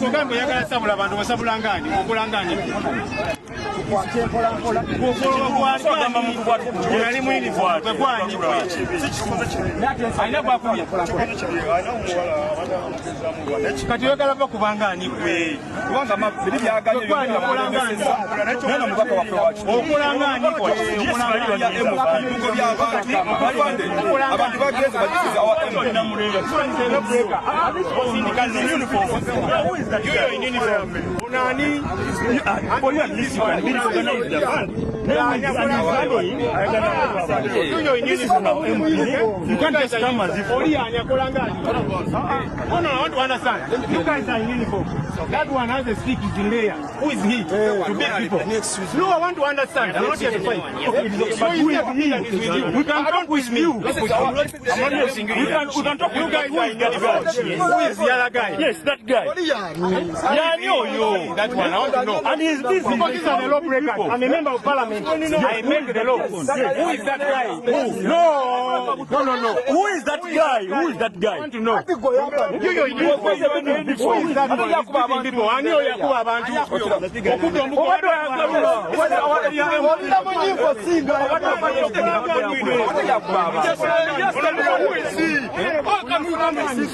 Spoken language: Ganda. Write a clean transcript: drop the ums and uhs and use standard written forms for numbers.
Mugambe yagala sabula abantu basabula ngani okulangani. Unali mu uniform kwani aina bwakuya kati yagala bakubangani kwe kubanga mabiri byaganye nana mubaka wa okulangani kwe abantu bageze bagize awa you can't just come as if I want to understand. You guys are in uniform. That one has a stick in there. Who is he? To beat people. No, I want to understand. I'm not here to fight. Who is he? We can talk with you. We can talk with you guys. Who is the other guy? Yes, that guy. Yeah, yo. That one, I want to know. And he's busy. Because he's a law breaker. I'm a member of parliament. I make the law. Who is that guy? Who? No. Who is that guy? Who is that guy? I want to know. Who is that guy? People. I know Yakuba Bantu. Who is he?